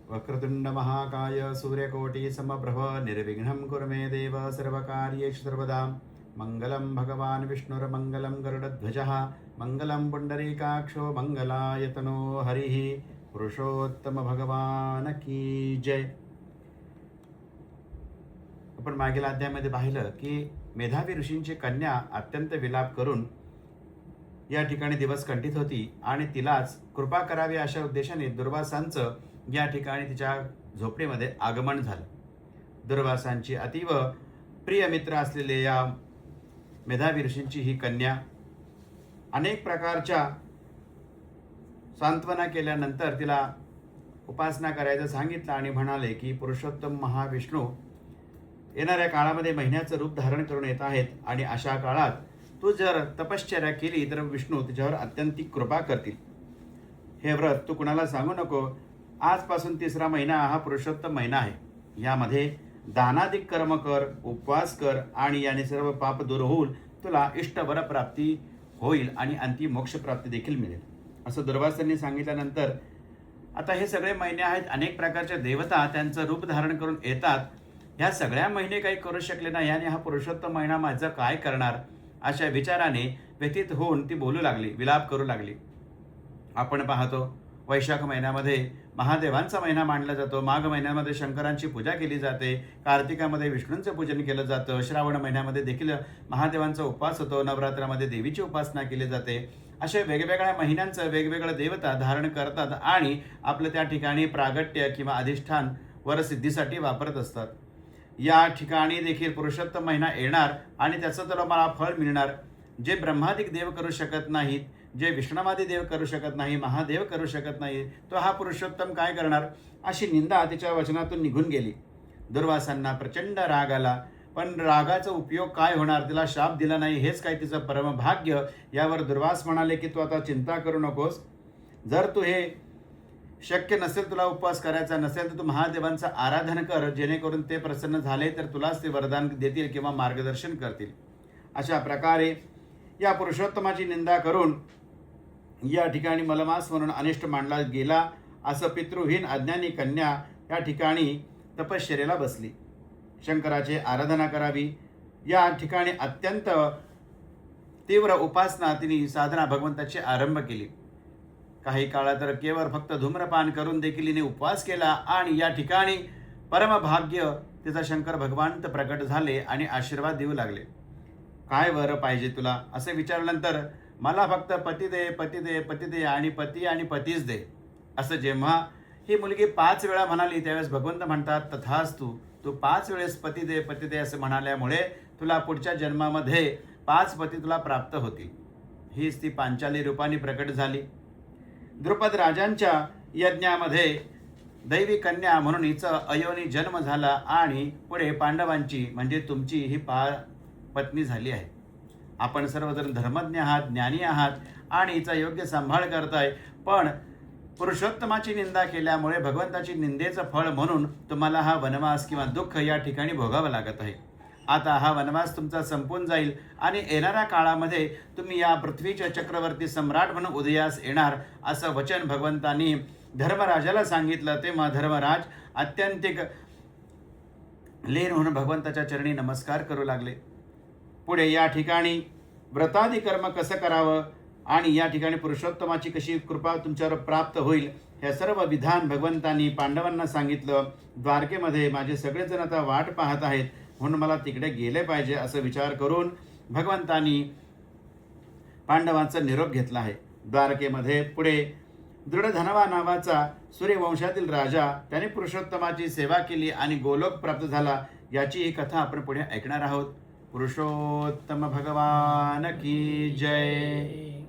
वक्रतुंड महाकाय सूर्यकोटि समप्रभ निर्विघ्नं कुरु मे देव सर्वकार्येषु सर्वदा। मंगलं भगवान् विष्णुर्मंगलं गरुडध्वजः मंगलं पुंडरीकाक्षो मंगलायतनो हरिः। पुरुषोत्तम भगवान की जय। आपण मागील अध्यायामध्ये पाहिलं की मेधावी ऋषींची कन्या अत्यंत विलाप करून या ठिकाणी दिवस कंठित होती आणि तिलाच कृपा करावी अशा उद्देशाने दुर्वासांचं या ठिकाणी तिच्या झोपडीमध्ये आगमन झालं। दुर्वासांची अतीव प्रिय मित्र असलेले या मेधावी ऋषींची ही कन्या अनेक प्रकारच्या सांत्वना केल्यानंतर तिला उपासना करायचं सांगितलं आणि म्हणाले की पुरुषोत्तम महाविष्णू येणाऱ्या काळामध्ये महिन्याचं रूप धारण करून येत आहेत आणि अशा काळात तू जर तपश्चर्या केली तर विष्णू तुझ्यावर अत्यंतिक कृपा करतील। हे व्रत तू कुणाला सांगू नको। आजपासून 3रा महिना हा पुरुषोत्तम महिना आहे। यामध्ये दानादिक कर्म कर, उपवास कर आणि याने सर्व पाप दूर होऊन तुला इष्टवर प्राप्ती होईल आणि अंतिम मोक्ष प्राप्ती देखील मिळेल असं दुर्वासांनी सांगितल्यानंतर आता हे सगळे महिने आहेत, अनेक प्रकारच्या देवता त्यांचं रूप धारण करून येतात। ह्या सगळ्या महिने काही करू शकले नाही आणि हा पुरुषोत्तम महिना माझं काय करणार अशा विचाराने व्यथित होऊन ती बोलू लागली, विलाप करू लागली। आपण पाहतो वैशाख महिन्यामध्ये महादेवांचा महिना मानला जातो, माघ महिन्यामध्ये शंकरांची पूजा केली जाते, कार्तिकामध्ये विष्णूंचं पूजन केलं जातं, श्रावण महिन्यामध्ये देखील महादेवांचा उपवास होतो, नवरात्रामध्ये देवीची उपासना केली जाते। असे वेगवेगळ्या महिन्यांचं वेगवेगळं देवता धारण करतात आणि आपलं त्या ठिकाणी प्रागट्य किंवा अधिष्ठान वरसिद्धीसाठी वापरत असतात। या ठिकाणी देखील पुरुषोत्तम महिना येणार आणि त्याचं तुला मला फळ मिळणार। जे ब्रह्मादिक देव करू शकत नाहीत, जे विष्णुवादी देव करू शकत नाही, महादेव करू शकत नाही, तो हा पुरुषोत्तम काय करणार अशी निंदा तिच्या वचनातून निघून गेली। दुर्वासांना प्रचंड राग आला, पण रागाचा उपयोग काय होणार, तिला शाप दिला नाही हेच काय तिचं परमभाग्य। यावर दुर्वास म्हणाले की तू आता चिंता करू नकोस, जर तू हे शक्य नसेल, तुला उपवास करायचा नसेल तर तू महादेवांचं आराधन कर, जेणेकरून ते प्रसन्न झाले तर तुलाच ते वरदान देतील किंवा मार्गदर्शन करतील। अशा प्रकारे या पुरुषोत्तमाची निंदा करून या ठिकाणी मलमास म्हणून अनिष्ट मानला गेला असं पितृहीन अज्ञानी कन्या या ठिकाणी तपश्चर्येला बसली। शंकराची आराधना करावी या ठिकाणी अत्यंत तीव्र उपासना तिने साधना भगवंताची आरंभ केली। काही काळात तर केवळ फक्त धूम्रपान करून देखील हिने उपवास केला आणि या ठिकाणी परमभाग्य तिचा शंकर भगवान प्रकट झाले आणि आशीर्वाद देऊ लागले। काय वर पाहिजे तुला असे विचारल्यानंतर मला फक्त पती दे, पती दे, पती दे आणि पतीच दे असं जेव्हा ही मुलगी 5 वेळा म्हणाली त्यावेळेस भगवंत म्हणतात तथास्तु, तू 5 वेळेस पती दे असं म्हणाल्यामुळे तुला पुढच्या जन्मामध्ये 5 पती तुला प्राप्त होतील। हीच ती पांचाली रूपाने प्रकट झाली। द्रुपद राजांच्या यज्ञामध्ये दैवी कन्या म्हणून हिचा अयोनी जन्म झाला आणि पुढे पांडवांची म्हणजे तुमची ही पत्नी झाली आहे। आपण सर्वजण धर्मज्ञ आहात, ज्ञानी आहात आणि हिचा योग्य सांभाळ करताय, पण पुरुषोत्तमाची निंदा केल्यामुळे भगवंताची निंदेचं फळ म्हणून तुम्हाला हा वनवास किंवा दुःख या ठिकाणी भोगावं लागत आहे। आता हा वनवास तुमचा संपून जाईल आणि येणाऱ्या काळामध्ये तुम्ही या पृथ्वीच्या चक्रवर्ती सम्राट म्हणून उदयास येणार असं वचन भगवंतांनी धर्मराजाला सांगितलं। तेव्हा धर्मराज अत्यंतिक लीन होऊन भगवंताच्या चरणी नमस्कार करू लागले। पुढे या ठिकाणी व्रतादी कर्म कसं करावं आणि या ठिकाणी पुरुषोत्तमाची कशी कृपा तुमच्यावर प्राप्त होईल हे सर्व विधान भगवंतांनी पांडवांना सांगितलं। द्वारकेमध्ये माझे सगळेजण आता वाट पाहत आहेत म्हणून मला तिकडे गेले पाहिजे असं विचार करून भगवंतांनी पांडवांचा निरोप घेतला आहे। द्वारकेमध्ये पुढे दृढधनवा नावाचा सूर्यवंशातील राजा त्याने पुरुषोत्तमाची सेवा केली आणि गोलोक प्राप्त झाला। याची ही कथा आपण पुढे ऐकणार आहोत। पुरुषोत्तम भगवान की जय।